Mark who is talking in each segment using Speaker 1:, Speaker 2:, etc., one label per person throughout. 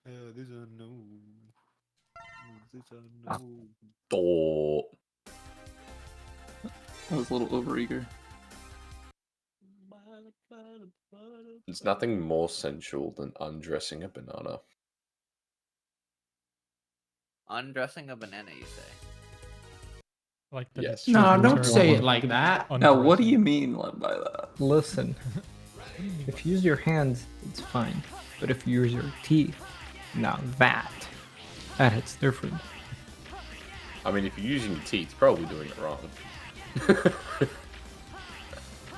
Speaker 1: This unknown. This unknown.
Speaker 2: Oh.
Speaker 3: I was a little overeager.
Speaker 2: There's nothing more sensual than undressing a banana.
Speaker 4: Undressing a banana, you say?
Speaker 5: Like the
Speaker 2: Yes.
Speaker 6: No,
Speaker 5: the
Speaker 6: don't
Speaker 5: term
Speaker 6: say it like that.
Speaker 3: Now, what do
Speaker 5: undressing.
Speaker 3: you mean by that?
Speaker 6: Listen, if you use your hands, it's fine. But if you use your teeth, now that hits different.
Speaker 2: I mean, if you're using your teeth, you're probably doing it wrong.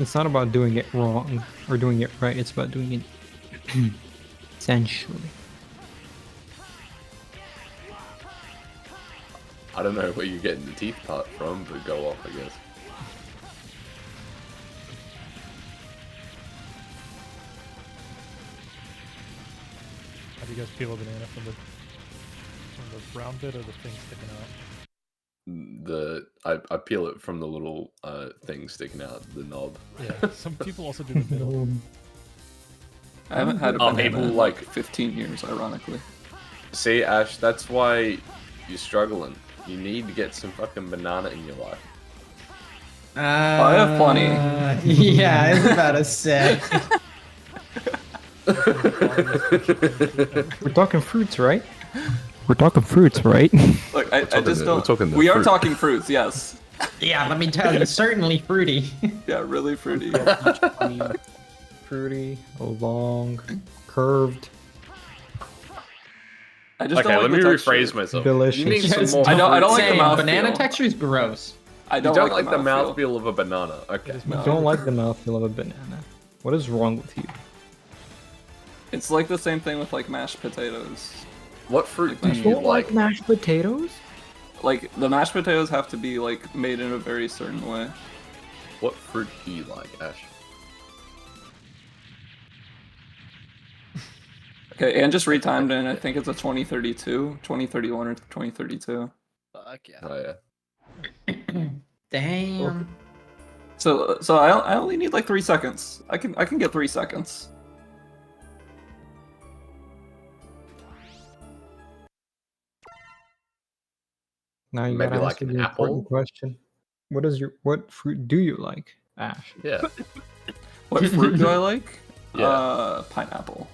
Speaker 6: It's not about doing it wrong or doing it right. It's about doing it sensually.
Speaker 2: I don't know where you're getting the teeth part from, but go off, I guess.
Speaker 5: How do you guys peel a banana from the brown bit or the thing sticking out?
Speaker 2: I peel it from the little thing sticking out, the knob.
Speaker 5: Yeah, some people also do the middle.
Speaker 3: I haven't had a
Speaker 2: Oh,
Speaker 3: banana
Speaker 2: people
Speaker 3: in
Speaker 2: like-
Speaker 3: 15 years, ironically.
Speaker 2: See, Ash, that's why you're struggling. You need to get some fucking banana in your life.
Speaker 3: I have plenty.
Speaker 6: Yeah, I was about to say. We're talking fruits, right? We're talking fruits, right?
Speaker 3: Look, I just
Speaker 2: we're
Speaker 3: don't.
Speaker 2: talking the
Speaker 3: We are
Speaker 2: fruit.
Speaker 3: talking fruits, yes.
Speaker 6: Yeah, let me tell you, certainly fruity.
Speaker 3: Yeah, really fruity.
Speaker 6: Fruity, long, curved,
Speaker 3: I just
Speaker 2: Okay,
Speaker 3: don't like
Speaker 2: let me
Speaker 3: the
Speaker 2: rephrase
Speaker 3: texture.
Speaker 2: myself.
Speaker 6: delicious.
Speaker 2: You need
Speaker 6: Yes,
Speaker 2: some more.
Speaker 3: I don't like the
Speaker 6: Same,
Speaker 3: mouthfeel.
Speaker 6: banana texture is gross.
Speaker 3: I
Speaker 2: You
Speaker 3: don't,
Speaker 2: don't like the
Speaker 3: mouthfeel.
Speaker 2: mouthfeel of a banana. Okay.
Speaker 6: You don't like the mouthfeel of a banana. What is wrong with you?
Speaker 3: It's like the same thing with like mashed potatoes.
Speaker 2: What fruit do
Speaker 3: You
Speaker 2: you
Speaker 6: Don't
Speaker 2: like?
Speaker 6: like mashed potatoes?
Speaker 3: Like the mashed potatoes have to be like made in a very certain way.
Speaker 2: What fruit do you like, Ash?
Speaker 3: Okay, and just retimed in. I think it's a 2032, 2031, or 2032.
Speaker 4: Fuck yeah.
Speaker 2: Oh yeah.
Speaker 6: Damn.
Speaker 3: So I only need like 3 seconds. I can get 3 seconds.
Speaker 6: Now you
Speaker 2: Maybe
Speaker 6: gotta
Speaker 2: like
Speaker 6: answer
Speaker 2: an
Speaker 6: the important
Speaker 2: apple?
Speaker 6: question. What fruit do you like, Ash?
Speaker 2: Yeah.
Speaker 3: What fruit do I like?
Speaker 2: Yeah.
Speaker 3: Pineapple.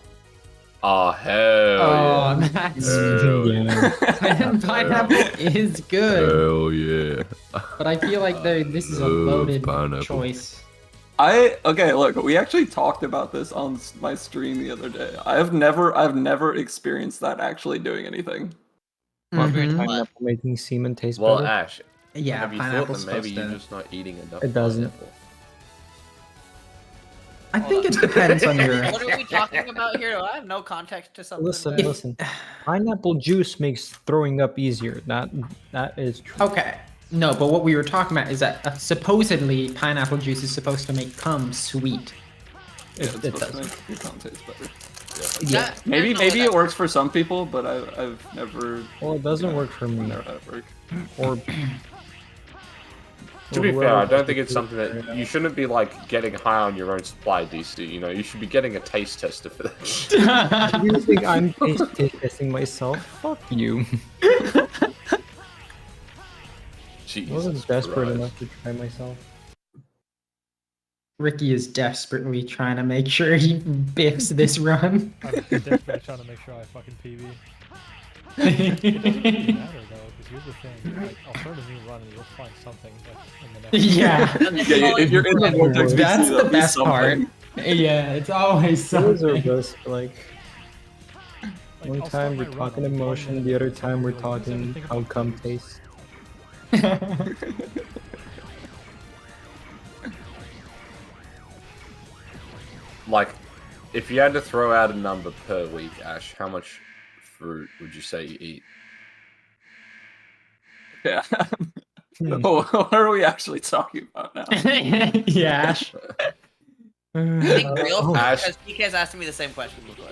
Speaker 2: Oh hell
Speaker 6: Oh,
Speaker 2: yeah.
Speaker 6: that's
Speaker 2: Hell yeah.
Speaker 6: Man, pineapple is good,
Speaker 2: Hell yeah.
Speaker 6: but I feel like this is a
Speaker 2: Love
Speaker 6: loaded
Speaker 2: pineapple.
Speaker 6: choice.
Speaker 3: Okay, look, we actually talked about this on my stream the other day. I've never experienced that actually doing anything.
Speaker 6: Mhm.
Speaker 4: Pineapple
Speaker 6: Making semen taste
Speaker 2: Well,
Speaker 6: better.
Speaker 2: Ash,
Speaker 6: Yeah,
Speaker 2: have you thought
Speaker 6: pineapple's
Speaker 2: that maybe
Speaker 6: supposed
Speaker 2: you're
Speaker 6: to.
Speaker 2: just not eating enough
Speaker 6: It doesn't.
Speaker 2: pineapple?
Speaker 6: I think it depends on your.
Speaker 4: What are we talking about here? I have no context to something.
Speaker 6: Listen,
Speaker 4: that-
Speaker 6: listen. Pineapple juice makes throwing up easier. That is true. Okay. No, but what we were talking about is that supposedly pineapple juice is supposed to make cum sweet.
Speaker 3: Yeah,
Speaker 6: It
Speaker 3: it's supposed to
Speaker 6: doesn't.
Speaker 3: make your tongue taste better.
Speaker 6: Yeah.
Speaker 4: That-
Speaker 3: Maybe
Speaker 4: there's no
Speaker 3: it
Speaker 4: way
Speaker 3: works for some people, but I've never.
Speaker 6: Well, it doesn't work for me.
Speaker 3: Never had it work.
Speaker 6: Or.
Speaker 2: To be fair, I don't think it's something that you shouldn't be like getting high on your own supply, DC. You know, you should be getting a taste tester for that shit.
Speaker 6: You think I'm taste testing myself? Fuck you. I
Speaker 2: Jesus
Speaker 6: wasn't desperate
Speaker 2: Christ.
Speaker 6: enough to try myself. Ricky is desperately trying to make sure he biffs this run.
Speaker 5: I'm desperately trying to make sure I fucking PB. It doesn't really matter though, because here's the thing: like, I'll start a new run and you'll find something like in the next.
Speaker 6: Yeah.
Speaker 3: Yeah, if you're in the vortex,
Speaker 6: That's
Speaker 3: there'll
Speaker 6: the
Speaker 3: be
Speaker 6: best part.
Speaker 3: something.
Speaker 6: Yeah, it's always
Speaker 7: Those are
Speaker 6: something.
Speaker 7: best, like,
Speaker 5: Like,
Speaker 7: one
Speaker 5: I'll start
Speaker 7: time
Speaker 5: my
Speaker 7: we're
Speaker 5: run,
Speaker 7: talking
Speaker 5: I'll be 1
Speaker 7: emotion,
Speaker 5: minute
Speaker 7: the other
Speaker 5: in,
Speaker 7: time we're
Speaker 5: like, what does
Speaker 7: talking
Speaker 5: everything
Speaker 7: how
Speaker 5: about
Speaker 7: cum
Speaker 5: pineapple?
Speaker 7: tastes.
Speaker 2: Like, if you had to throw out a number per week, Ash, how much fruit would you say you eat?
Speaker 3: Yeah. What are we actually talking about now?
Speaker 6: Yeah.
Speaker 4: I think real
Speaker 2: Ash.
Speaker 4: because PK has asked me the same question before.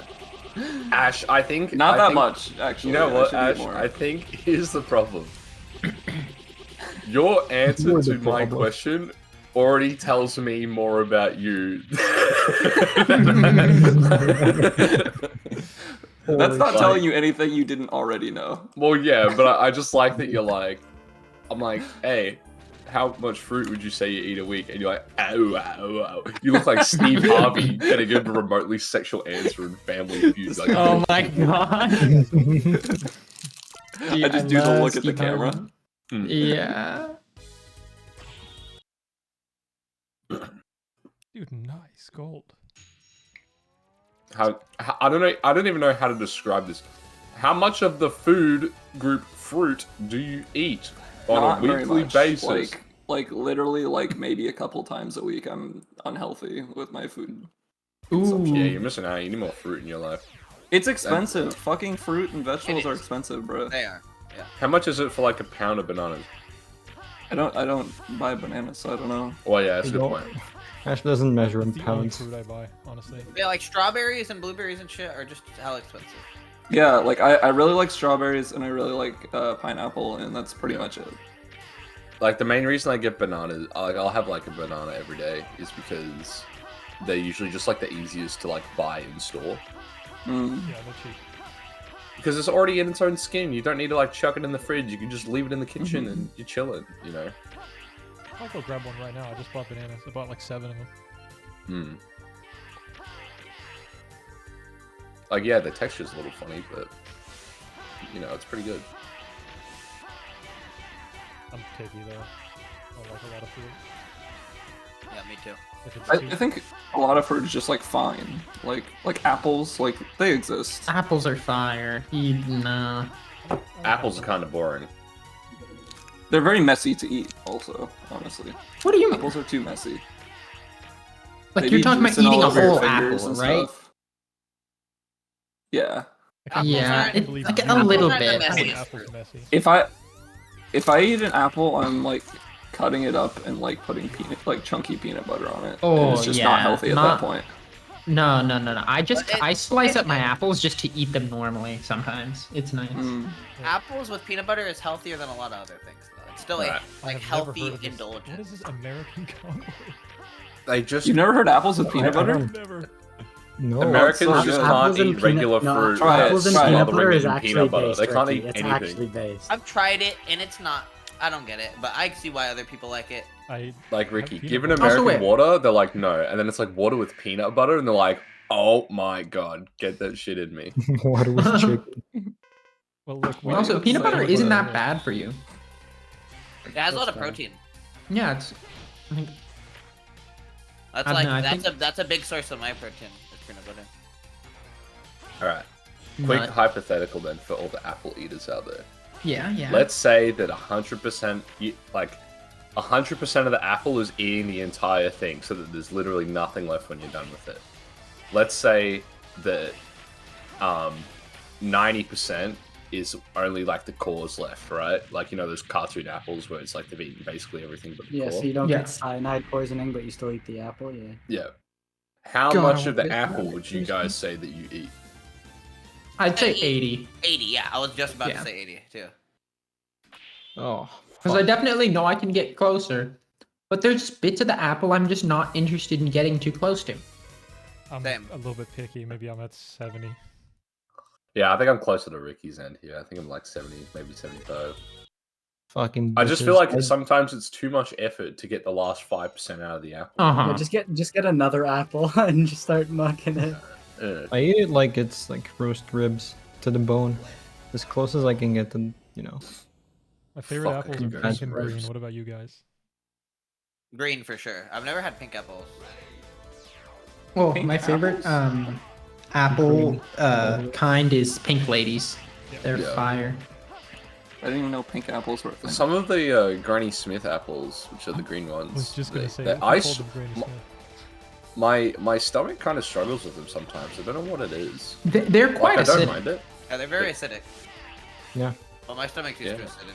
Speaker 2: Ash, I think
Speaker 3: Not
Speaker 2: I
Speaker 3: that
Speaker 2: think-
Speaker 3: much, actually.
Speaker 2: You know
Speaker 3: I
Speaker 2: what,
Speaker 3: should eat
Speaker 2: Ash?
Speaker 3: more.
Speaker 2: I think here's the problem. Your answer
Speaker 7: You're the
Speaker 2: to my
Speaker 7: problem.
Speaker 2: question already tells me more about you.
Speaker 3: That's not
Speaker 2: Like-
Speaker 3: telling you anything you didn't already know.
Speaker 2: Well, yeah, but I just like that you're like, I'm like, hey, how much fruit would you say you eat a week? And you're like, ow, ow, ow. You look like Steve Harvey getting a remotely sexual answer in Family Feud. Like,
Speaker 6: Oh my god.
Speaker 3: I just do the look at the camera.
Speaker 6: Yeah.
Speaker 5: Dude, nice gold.
Speaker 2: how I don't know. I don't even know how to describe this. How much of the food group fruit do you eat on
Speaker 3: Not
Speaker 2: a
Speaker 3: very
Speaker 2: weekly
Speaker 3: much.
Speaker 2: basis?
Speaker 3: Like literally, like maybe a couple times a week. I'm unhealthy with my food.
Speaker 6: Ooh.
Speaker 2: Yeah, you're missing out. You need more fruit in your life.
Speaker 3: It's expensive. Fucking fruit and vegetables are expensive, bro.
Speaker 4: They are. Yeah.
Speaker 2: How much is it for like a pound of bananas?
Speaker 3: I don't buy bananas, so I don't know.
Speaker 2: Well, yeah, that's a
Speaker 6: You
Speaker 2: good
Speaker 6: don't-
Speaker 2: point.
Speaker 5: That's
Speaker 6: Ash doesn't measure in
Speaker 5: the only
Speaker 6: pounds.
Speaker 5: fruit I buy, honestly.
Speaker 4: Yeah, like strawberries and blueberries and shit are just hell expensive.
Speaker 3: Yeah, like I really like strawberries and I really like pineapple, and that's pretty much it.
Speaker 2: Like the main reason I get bananas, like I'll have like a banana every day, is because they're usually just like the easiest to like buy in store.
Speaker 3: Mm.
Speaker 5: Yeah, they're cheap.
Speaker 2: Because it's already in its own skin. You don't need to like chuck it in the fridge. You can just leave it in the kitchen and you're chilling, you know?
Speaker 5: I'll go grab one right now. I just bought bananas. I bought like 7 of them.
Speaker 2: Hmm. Like, yeah, the texture's a little funny, but, you know, it's pretty good.
Speaker 5: I'm picky though. I like a lot of fruit.
Speaker 4: Yeah, me too.
Speaker 5: If it's
Speaker 3: I
Speaker 5: too-
Speaker 3: think a lot of fruit is just like fine. Like apples, like they exist.
Speaker 6: Apples are fire. Nah.
Speaker 2: Apples are kind of boring.
Speaker 3: They're very messy to eat, also. Honestly,
Speaker 6: What do you mean?
Speaker 3: apples are too messy.
Speaker 6: Like
Speaker 3: They
Speaker 6: you're
Speaker 3: be
Speaker 6: talking about
Speaker 3: juicing all
Speaker 6: eating a
Speaker 3: over your
Speaker 6: whole
Speaker 3: fingers
Speaker 6: apple,
Speaker 3: and
Speaker 6: right?
Speaker 3: stuff. Yeah.
Speaker 5: I can't
Speaker 6: Yeah,
Speaker 5: believe-
Speaker 6: it's
Speaker 5: believe
Speaker 6: like
Speaker 5: you
Speaker 6: a little
Speaker 4: Apples are the
Speaker 6: bit.
Speaker 5: think
Speaker 4: messiest
Speaker 5: apple's
Speaker 4: fruit.
Speaker 5: messy.
Speaker 3: If I eat an apple, I'm like cutting it up and like putting chunky peanut butter on it.
Speaker 6: Oh,
Speaker 3: and it's just not
Speaker 6: yeah,
Speaker 3: healthy at
Speaker 6: not-
Speaker 3: that point.
Speaker 6: No. I slice up my
Speaker 4: it-
Speaker 6: apples just to eat them normally. Sometimes it's nice.
Speaker 3: Mm.
Speaker 4: Apples with peanut butter is healthier than a lot of other things, though. It's still
Speaker 2: Right.
Speaker 4: a
Speaker 5: I
Speaker 4: like
Speaker 5: have never
Speaker 4: healthy
Speaker 5: heard of this.
Speaker 4: indulgence.
Speaker 5: What is this American combo?
Speaker 2: They just...
Speaker 3: You've never heard apples with peanut
Speaker 6: I
Speaker 3: butter?
Speaker 6: don't-
Speaker 5: Never.
Speaker 6: No.
Speaker 2: Americans
Speaker 3: so
Speaker 2: just
Speaker 3: good.
Speaker 2: can't
Speaker 7: Apples and
Speaker 2: eat regular
Speaker 7: peanut- no,
Speaker 2: fruit.
Speaker 3: try it.
Speaker 7: apples and
Speaker 3: Try it.
Speaker 7: peanut
Speaker 2: Smothering
Speaker 7: butter
Speaker 2: it
Speaker 7: is
Speaker 2: in
Speaker 7: actually
Speaker 2: peanut butter.
Speaker 7: based.
Speaker 2: They can't
Speaker 7: Ricky.
Speaker 2: eat
Speaker 7: It's
Speaker 2: anything.
Speaker 7: actually based.
Speaker 4: I've tried it and it's not. I don't get it, but I see why other people like it.
Speaker 2: Like, Ricky,
Speaker 5: peanut
Speaker 2: give an
Speaker 5: butter.
Speaker 2: American
Speaker 6: wait.
Speaker 2: water, they're like, no. And then it's like water with peanut butter, and they're like, oh my god, get that shit in me.
Speaker 6: Water with chicken.
Speaker 5: Well, look. we
Speaker 6: Also,
Speaker 5: don't
Speaker 6: peanut
Speaker 5: say
Speaker 6: butter
Speaker 5: what
Speaker 6: isn't
Speaker 5: it
Speaker 6: that
Speaker 5: is.
Speaker 6: bad for you.
Speaker 4: It has a lot of
Speaker 7: That's fine.
Speaker 4: protein.
Speaker 6: Yeah, it's. I think
Speaker 4: That's
Speaker 6: I don't
Speaker 4: like
Speaker 6: know, I think-
Speaker 4: that's a big source of my protein. Is peanut butter.
Speaker 2: Alright. Quick
Speaker 6: nut.
Speaker 2: hypothetical then for all the apple eaters out there.
Speaker 6: Yeah.
Speaker 2: Let's say that 100%, like, 100% of the apple is eating the entire thing, so that there's literally nothing left when you're done with it. Let's say that 90% is only like the cores left, right? Like, you know, those cartoon apples where it's like they've eaten basically everything but the
Speaker 7: Yeah,
Speaker 2: core.
Speaker 7: so you don't
Speaker 6: Yeah.
Speaker 7: get cyanide poisoning, but you still eat the apple. Yeah.
Speaker 2: Yeah. How
Speaker 6: God,
Speaker 2: much
Speaker 6: I
Speaker 2: of the
Speaker 6: want
Speaker 2: apple
Speaker 6: this.
Speaker 2: would you guys say that you eat?
Speaker 6: I'd say 80.
Speaker 4: 80. Yeah, I was just about
Speaker 6: Yeah.
Speaker 4: to say 80 too.
Speaker 6: Oh. Because I definitely know I can get closer. But there's bits of the apple I'm just not interested in getting too close to.
Speaker 5: I'm
Speaker 4: Same.
Speaker 5: a little bit picky. Maybe I'm at 70.
Speaker 2: Yeah, I think I'm closer to Ricky's end here. I think I'm like 70, maybe 75.
Speaker 6: Fucking.
Speaker 2: I just feel like
Speaker 6: bitches.
Speaker 2: sometimes it's too much effort to get the last 5% out of the apple.
Speaker 6: Uh-huh.
Speaker 7: Yeah, just get another apple and just start mucking it.
Speaker 6: I eat it like it's like roast ribs to the bone. As close as I can get to, you know.
Speaker 5: My favorite
Speaker 2: Fuck,
Speaker 5: apples
Speaker 2: you
Speaker 5: are
Speaker 2: guys
Speaker 5: pink and
Speaker 2: are
Speaker 5: green.
Speaker 2: gross.
Speaker 5: What about you guys?
Speaker 4: Green for sure. I've never had pink apples.
Speaker 6: Well,
Speaker 3: Pink
Speaker 6: my favorite
Speaker 3: apples?
Speaker 6: apple kind is pink ladies. They're
Speaker 2: Yeah.
Speaker 6: fire.
Speaker 3: I didn't even know pink apples were a thing.
Speaker 2: Some of the Granny Smith apples, which are the green ones,
Speaker 5: I was just gonna say.
Speaker 2: they-
Speaker 5: if
Speaker 2: I
Speaker 5: you called
Speaker 2: s-
Speaker 5: them Granny
Speaker 2: m-
Speaker 5: Smith.
Speaker 2: my stomach kind of struggles with them sometimes. I don't know what it is.
Speaker 6: They're quite
Speaker 2: Like, I don't
Speaker 6: acidic.
Speaker 2: mind it.
Speaker 4: Yeah, they're very acidic.
Speaker 6: Yeah.
Speaker 4: Well, my stomach's used
Speaker 2: Yeah.
Speaker 4: to acidity.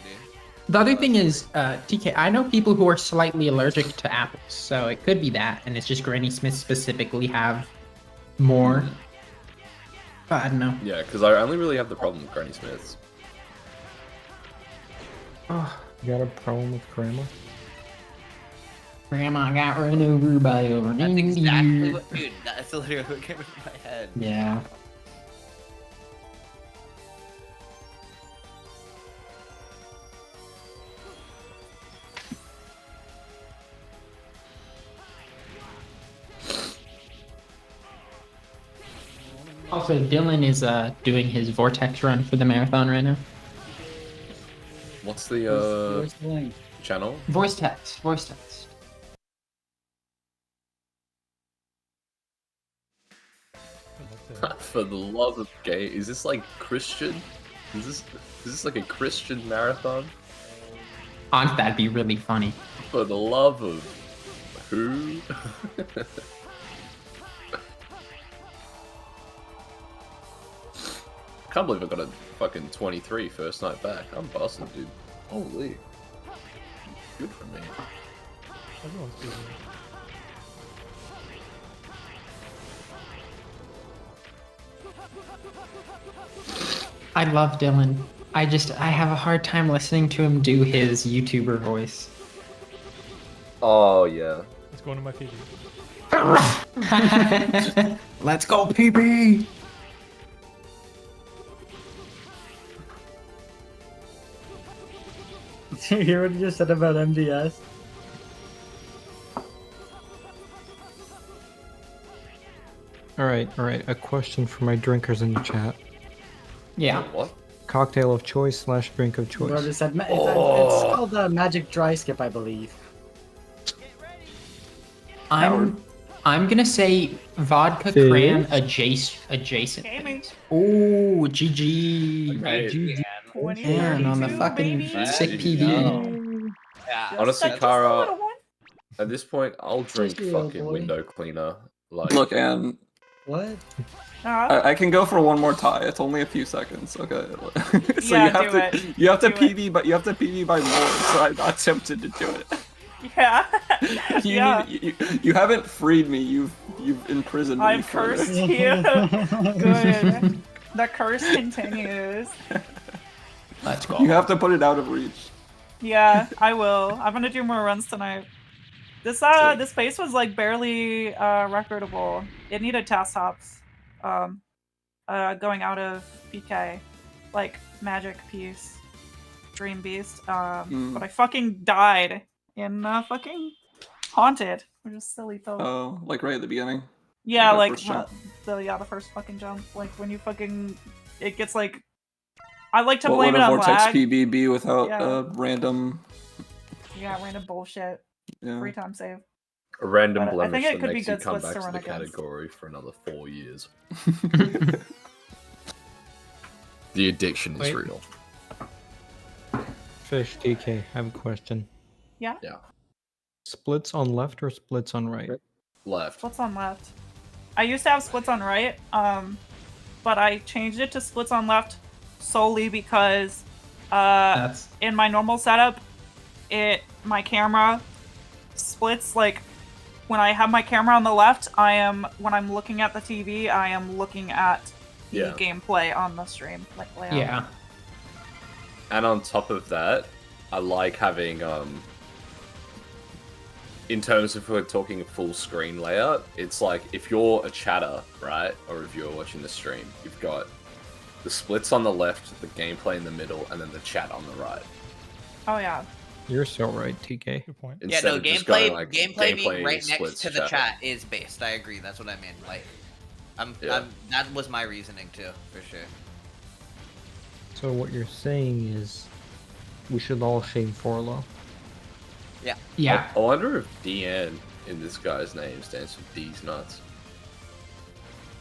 Speaker 6: The other thing is, TK, I know people who are slightly allergic to apples, so it could be that, and it's just Granny Smith specifically have more. But I don't know.
Speaker 2: Yeah, because I only really have the problem with Granny Smiths.
Speaker 6: Oh,
Speaker 8: You got a problem with grandma?
Speaker 6: Grandma got run over by a
Speaker 4: That's exactly
Speaker 6: reindeer.
Speaker 4: what, dude. That's literally what came into my head.
Speaker 6: Yeah. Also, Dylan is doing his Vortex run for the marathon right now.
Speaker 2: What's the
Speaker 7: Where's the link?
Speaker 2: channel?
Speaker 6: Voice text.
Speaker 2: For the love of gay, is this like Christian? Is this like a Christian marathon?
Speaker 6: That'd be really funny.
Speaker 2: For the love of who? Can't believe I got a fucking 23 first night back. I'm busting, dude. Holy. Good for me.
Speaker 5: Everyone's doing it.
Speaker 6: I love Dylan. I have a hard time listening to him do his YouTuber voice.
Speaker 2: Oh, yeah.
Speaker 5: It's going to my PB.
Speaker 6: Let's go, PB!
Speaker 7: You hear what you just said about MDS?
Speaker 8: Alright. A question for my drinkers in the chat.
Speaker 6: Yeah.
Speaker 2: What?
Speaker 8: Cocktail of choice / drink of
Speaker 7: Bro
Speaker 8: choice.
Speaker 7: just said, it's
Speaker 2: Oh.
Speaker 7: called Magic Dry Skip, I believe.
Speaker 6: I'm gonna say vodka
Speaker 8: Fish?
Speaker 6: cran adjacent. Oh, GG.
Speaker 2: Hey,
Speaker 6: Man, on the fucking sick PB.
Speaker 4: Yeah.
Speaker 2: honestly,
Speaker 9: Just a
Speaker 2: Kara,
Speaker 9: little one.
Speaker 2: at this point, I'll drink
Speaker 7: Just a little
Speaker 2: fucking
Speaker 7: boy.
Speaker 2: window cleaner. Like,
Speaker 3: Look, and
Speaker 7: What?
Speaker 3: I can go for one more tie. It's only a few seconds. Okay. So
Speaker 9: Yeah,
Speaker 3: you have
Speaker 9: do
Speaker 3: to
Speaker 9: it.
Speaker 3: you have to
Speaker 9: Do
Speaker 3: PB, but you have to PB by more. So I'm not tempted to do it.
Speaker 9: Yeah.
Speaker 3: You,
Speaker 9: Yeah.
Speaker 3: you haven't freed me. You've imprisoned me.
Speaker 9: I've
Speaker 3: further.
Speaker 9: cursed you. Good. The curse continues.
Speaker 6: Let's go.
Speaker 3: You have to put it out of reach.
Speaker 9: Yeah, I will. I'm gonna do more runs tonight. This this pace was like barely recordable. It needed task hops. Going out of PK, like Magic Piece, Dream Beast. But I fucking died in fucking Haunted, which is silly though.
Speaker 3: Oh, like right at the beginning.
Speaker 9: Yeah,
Speaker 3: that
Speaker 9: like
Speaker 3: first jump.
Speaker 9: the first fucking jump. Like when you fucking, it gets like, I like to
Speaker 3: What
Speaker 9: blame
Speaker 3: would
Speaker 9: it
Speaker 3: a
Speaker 9: on
Speaker 3: Vortex
Speaker 9: lag.
Speaker 3: PB be without
Speaker 9: Yeah.
Speaker 3: random?
Speaker 9: Yeah, random bullshit.
Speaker 3: Yeah.
Speaker 9: Free time save.
Speaker 2: a random
Speaker 9: But I think
Speaker 2: blemish
Speaker 9: it
Speaker 2: that
Speaker 9: could be
Speaker 2: makes you
Speaker 9: good
Speaker 2: come
Speaker 9: splits
Speaker 2: back
Speaker 9: to
Speaker 2: to
Speaker 9: run
Speaker 2: the
Speaker 9: against.
Speaker 2: category for another 4 years. The addiction is
Speaker 8: Wait.
Speaker 2: real.
Speaker 8: Fish TK, I have a question.
Speaker 9: Yeah.
Speaker 2: Yeah.
Speaker 8: Splits on left or splits on right?
Speaker 2: Left.
Speaker 9: Splits on left. I used to have splits on right, but I changed it to splits on left solely because
Speaker 6: That's
Speaker 9: in my normal setup, my camera splits like when I have my camera on the left, when I'm looking at the TV, I am looking at the
Speaker 2: Yeah.
Speaker 9: gameplay on the stream, like layout.
Speaker 6: yeah.
Speaker 2: And on top of that, I like having in terms of if we're talking full screen layout, it's like if you're a chatter, right? Or if you're watching the stream, you've got the splits on the left, the gameplay in the middle, and then the chat on the right.
Speaker 9: Oh yeah.
Speaker 8: You're so right, TK.
Speaker 5: Good point.
Speaker 2: Instead
Speaker 4: Yeah, no,
Speaker 2: of just
Speaker 4: gameplay,
Speaker 2: going, like,
Speaker 4: gameplay being right next
Speaker 2: splits
Speaker 4: to the chat is based. I agree. That's what I mean. Like, that was my reasoning too, for sure.
Speaker 8: So what you're saying is we should all shame Forla.
Speaker 6: Yeah.
Speaker 2: I wonder if DN in this guy's name stands for D's nuts.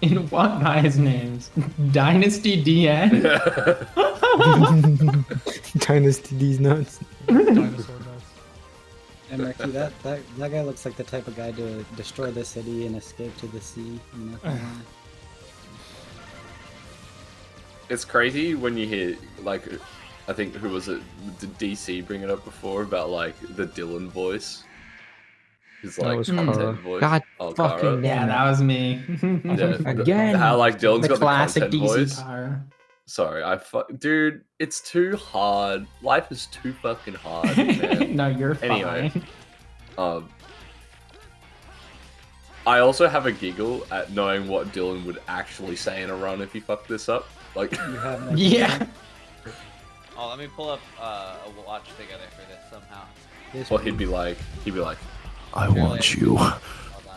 Speaker 6: In what guy's names? Dynasty DN?
Speaker 8: Dynasty these nuts.
Speaker 5: Dinosaur nuts.
Speaker 7: And Ricky, that guy looks like the type of guy to destroy the city and escape to the sea. You know, come on.
Speaker 2: It's crazy when you hear, like, I think, who was it? Did DC bring it up before about, like, the Dylan voice? His,
Speaker 8: That
Speaker 2: like,
Speaker 8: was
Speaker 2: content
Speaker 8: Kara.
Speaker 2: voice.
Speaker 8: God
Speaker 2: Oh,
Speaker 8: fucking
Speaker 2: Kara.
Speaker 8: damn.
Speaker 6: Yeah, that was me.
Speaker 2: Yeah,
Speaker 8: Again.
Speaker 2: How, like, Dylan's
Speaker 6: The
Speaker 2: got the
Speaker 6: classic
Speaker 2: content
Speaker 6: DC
Speaker 2: voice.
Speaker 6: car.
Speaker 2: Sorry, dude, it's too hard. Life is too fucking hard, man.
Speaker 6: No, you're fine.
Speaker 2: Anyway. I also have a giggle at knowing what Dylan would actually say in a run if he fucked this up. Like,
Speaker 7: You have no
Speaker 6: Yeah.
Speaker 4: Oh, let me pull up a watch together for this somehow.
Speaker 7: This
Speaker 2: well,
Speaker 7: one.
Speaker 2: he'd be like, I
Speaker 4: Barely.
Speaker 2: want you.
Speaker 4: Hold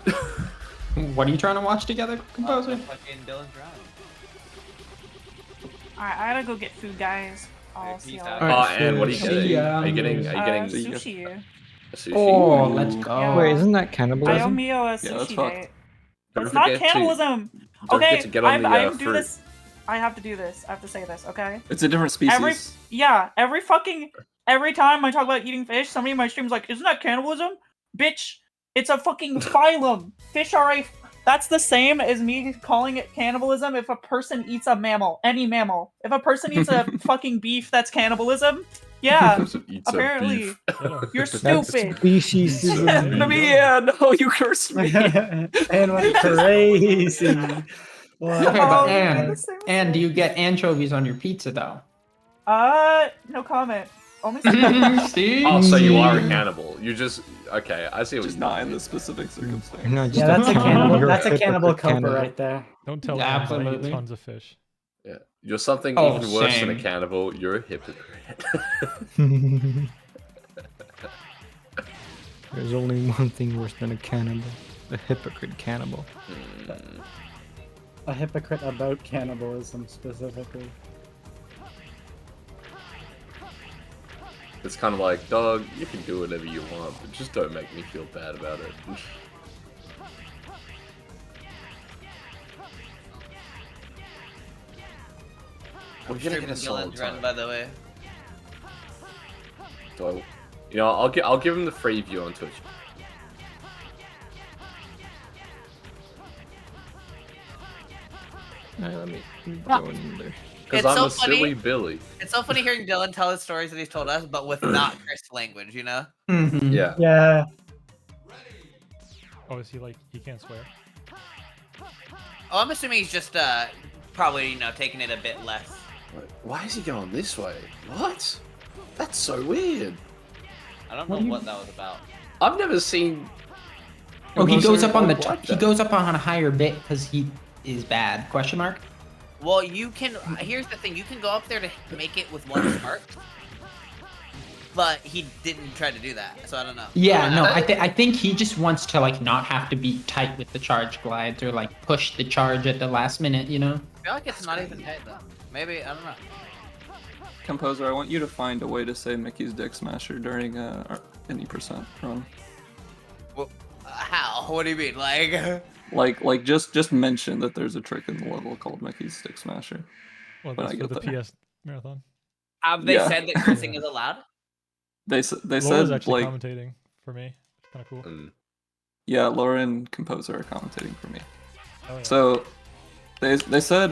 Speaker 4: on.
Speaker 6: What are you trying to watch together, composer?
Speaker 4: Fucking Dylan's run.
Speaker 9: Alright, I gotta go get food, guys. I'll see y'all.
Speaker 2: Oh, and what are you
Speaker 6: See
Speaker 2: getting?
Speaker 6: ya.
Speaker 2: Are you getting
Speaker 9: Sushi.
Speaker 2: a sushi?
Speaker 6: Oh, let's go.
Speaker 9: Yeah.
Speaker 8: Wait, isn't that
Speaker 9: I owe
Speaker 8: cannibalism?
Speaker 9: Mio a
Speaker 3: Yeah, that's
Speaker 9: sushi
Speaker 3: fucked.
Speaker 9: date.
Speaker 2: Don't
Speaker 9: It's not
Speaker 2: forget to-
Speaker 9: cannibalism.
Speaker 2: Don't
Speaker 9: Okay,
Speaker 2: forget to get on the
Speaker 9: I do
Speaker 2: fruit.
Speaker 9: this. I have to do this. I have to say this. Okay.
Speaker 3: It's a different species.
Speaker 9: Every time I talk about eating fish, somebody in my stream's like, "Isn't that cannibalism, bitch? It's a fucking phylum. Fish are a. That's the same as me calling it cannibalism if a person eats a mammal, any mammal. If a person eats a fucking beef, that's cannibalism. Yeah,
Speaker 2: Person eats a
Speaker 9: apparently.
Speaker 2: beef.
Speaker 9: You're
Speaker 8: That's
Speaker 9: stupid.
Speaker 8: speciesism.
Speaker 3: Yeah, no, you cursed me.
Speaker 7: And went crazy.
Speaker 6: Okay,
Speaker 7: What?
Speaker 6: but
Speaker 9: the same
Speaker 6: and do you get anchovies on your pizza though?
Speaker 9: No comment. Only some.
Speaker 6: See?
Speaker 2: Oh, so you are a cannibal. You just okay. I see what
Speaker 3: Just
Speaker 2: you
Speaker 3: not in
Speaker 2: mean.
Speaker 3: this specific circumstance.
Speaker 8: No, just
Speaker 7: Yeah, that's a cannibal.
Speaker 8: You're
Speaker 7: That's a
Speaker 8: hypocrite
Speaker 7: cannibal coper
Speaker 8: cannibal.
Speaker 7: right there.
Speaker 5: Don't tell
Speaker 6: Yeah,
Speaker 5: me I
Speaker 6: absolutely.
Speaker 5: eat tons of fish.
Speaker 2: Yeah, you're something
Speaker 6: Oh,
Speaker 2: even worse than a
Speaker 6: same.
Speaker 2: cannibal. You're a hypocrite.
Speaker 8: There's only one thing worse than a cannibal. A hypocrite cannibal.
Speaker 7: A hypocrite about cannibalism specifically.
Speaker 2: It's kind of like, dog, you can do whatever you want, but just don't make me feel bad about it. We're gonna get a solid
Speaker 4: Dylan's run,
Speaker 2: time.
Speaker 4: by the way.
Speaker 2: Do I, you know, I'll give him the free view on Twitch.
Speaker 8: Alright, let me go in there.
Speaker 2: Because
Speaker 4: It's
Speaker 2: I'm
Speaker 4: so
Speaker 2: a silly
Speaker 4: funny.
Speaker 2: Billy.
Speaker 4: It's so funny hearing Dylan tell his stories that he's told us, but with not cursed language, you know?
Speaker 6: Mhm.
Speaker 2: Yeah.
Speaker 7: Yeah.
Speaker 5: Oh, is he like, he can't swear?
Speaker 4: Oh, I'm assuming he's just, probably, you know, taking it a bit less.
Speaker 2: Wait, why is he going this way? What? That's so weird.
Speaker 4: I don't know what that was about.
Speaker 2: I've never seen.
Speaker 6: Oh, he goes up on the
Speaker 2: Like
Speaker 6: top. He
Speaker 2: that.
Speaker 6: goes up on a higher bit because he is bad. Question mark.
Speaker 4: Well, you can. Here's the thing: you can go up there to make it with one spark, but he didn't try to do that, so I don't know.
Speaker 6: Yeah, no, I think he just wants to like not have to be tight with the charge glides or like push the charge at the last minute, you know?
Speaker 4: I feel like it's not even tight though. Maybe I don't know.
Speaker 3: Composer, I want you to find a way to say Mickey's Dick Smasher during any percent run.
Speaker 4: Well, how? What do you mean? Like?
Speaker 3: Like just mention that there's a trick in the level called Mickey's Stick Smasher.
Speaker 5: Well,
Speaker 3: When
Speaker 5: that's
Speaker 3: I
Speaker 5: for
Speaker 3: get
Speaker 5: the
Speaker 3: there.
Speaker 5: PS marathon.
Speaker 4: Have they
Speaker 3: Yeah.
Speaker 4: said that cursing is allowed?
Speaker 3: They
Speaker 5: Laura's
Speaker 3: said
Speaker 5: actually
Speaker 3: like
Speaker 5: commentating for me. It's kind of cool.
Speaker 3: yeah, Laura and Composer are commentating for me.
Speaker 5: Oh, yeah.
Speaker 3: So they said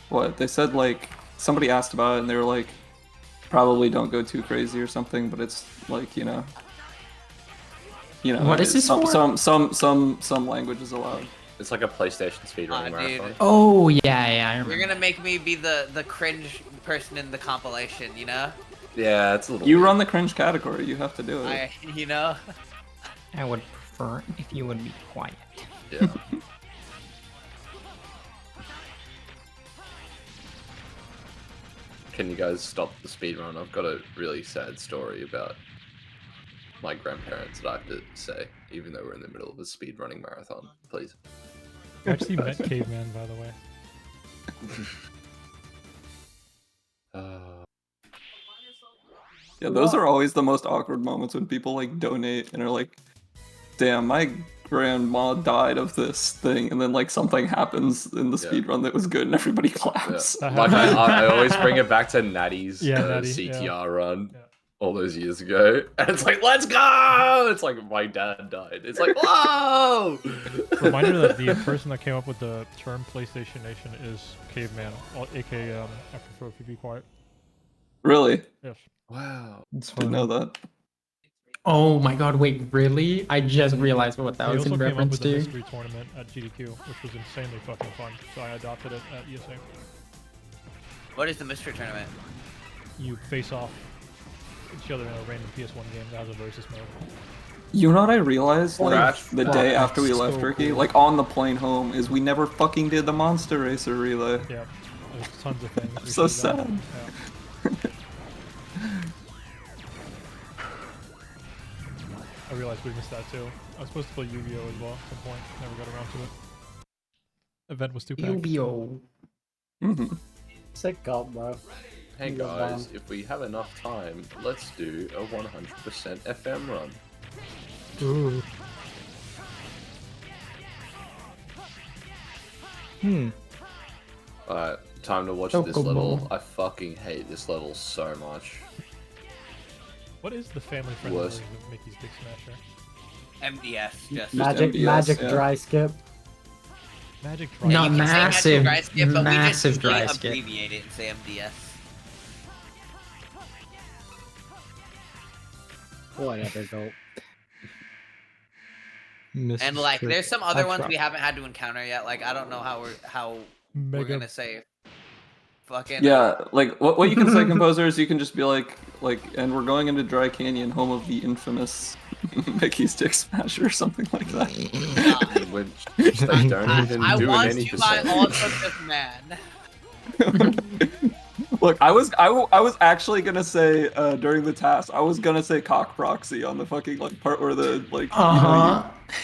Speaker 3: what? They said like somebody asked about it and they were like probably don't go too crazy or something, but it's like, you know,
Speaker 6: What is this for?
Speaker 3: some language is allowed.
Speaker 2: It's like a PlayStation speedrunning marathon.
Speaker 4: Dude.
Speaker 6: Oh yeah, I remember.
Speaker 4: You're gonna make me be the cringe person in the compilation, you know?
Speaker 2: Yeah, it's a little.
Speaker 3: You
Speaker 2: weird.
Speaker 3: run the cringe category, you have to do it.
Speaker 4: You know?
Speaker 8: I would prefer if you would be quiet.
Speaker 2: Yeah. Can you guys stop the speedrun? I've got a really sad story about my grandparents that I have to say, even though we're in the middle of a speedrunning marathon. Please.
Speaker 5: I actually met Caveman, by the way.
Speaker 3: Yeah, those are always the most awkward moments when people like donate and are like, damn, my grandma died of this thing, and then like something happens in the speedrun that was good and everybody claps.
Speaker 2: Yeah. Like I always bring it back to Natty's
Speaker 5: Natty,
Speaker 2: CTR run all those years ago, and it's like, let's go! It's like my dad died. It's like, whoa!
Speaker 5: Reminder that the person that came up with the term PlayStation Nation is Caveman, aka I prefer if you be quiet.
Speaker 3: Really?
Speaker 5: Yes.
Speaker 2: Wow.
Speaker 3: Didn't know that.
Speaker 6: Oh my god, wait, really? I just realized what that
Speaker 5: They
Speaker 6: was
Speaker 5: also
Speaker 6: in
Speaker 5: came up
Speaker 6: reference
Speaker 5: with a
Speaker 6: to.
Speaker 5: mystery tournament at GDQ, which was insanely fucking fun. So I adopted it at ESA.
Speaker 4: What is the mystery tournament?
Speaker 5: You face off each other in a random PS1 game that has a versus mode.
Speaker 3: You know what I realized like
Speaker 2: Crash.
Speaker 3: the
Speaker 2: Fuck,
Speaker 3: day after we
Speaker 5: that's
Speaker 3: left
Speaker 5: so
Speaker 3: Turkey,
Speaker 5: cool.
Speaker 3: like on the plane home, is we never fucking did the Monster Racer relay.
Speaker 5: Yeah, there's tons of things. we
Speaker 3: So
Speaker 5: should've done.
Speaker 3: sad.
Speaker 5: Yeah. I realized we missed that too. I was supposed to play Yu-Gi-Oh as well at some point. Never got around to it. Event was too packed.
Speaker 6: Yu-Gi-Oh.
Speaker 7: Sick gulp, bro.
Speaker 2: Hey
Speaker 7: You go
Speaker 2: guys,
Speaker 7: bomb.
Speaker 2: if we have enough time, let's do a 100% FM run.
Speaker 8: Ooh.
Speaker 2: Alright, time to watch this
Speaker 6: Chocobo.
Speaker 2: level. I fucking hate this level so much.
Speaker 5: What is the family-friendly
Speaker 2: Worst.
Speaker 5: version of Mickey's Dick Smasher?
Speaker 4: MDS, just
Speaker 7: Magic,
Speaker 3: MBS,
Speaker 7: magic
Speaker 3: yeah.
Speaker 7: dry skip.
Speaker 5: Magic Dry.
Speaker 6: No,
Speaker 4: you can say
Speaker 6: massive,
Speaker 4: dry skip, but
Speaker 6: massive
Speaker 4: we just
Speaker 6: dry
Speaker 4: usually
Speaker 6: skip.
Speaker 4: abbreviate it and say MDS.
Speaker 7: Whatever, gulp.
Speaker 4: And like, there's some other ones
Speaker 8: tried.
Speaker 4: we haven't had to encounter yet. Like, I don't know how we're
Speaker 5: Mega.
Speaker 4: gonna say fucking
Speaker 3: Yeah, like what you can say, composer, is you can just be like, and we're going into Dry Canyon, home of the infamous Mickey's Dick Smasher, or something like that.
Speaker 2: Which they don't even
Speaker 4: I
Speaker 2: do in
Speaker 4: want
Speaker 2: any
Speaker 4: to buy
Speaker 2: percent.
Speaker 4: also this man.
Speaker 3: Look, I was actually gonna say during the task, I was gonna say cock proxy on the fucking like part where the like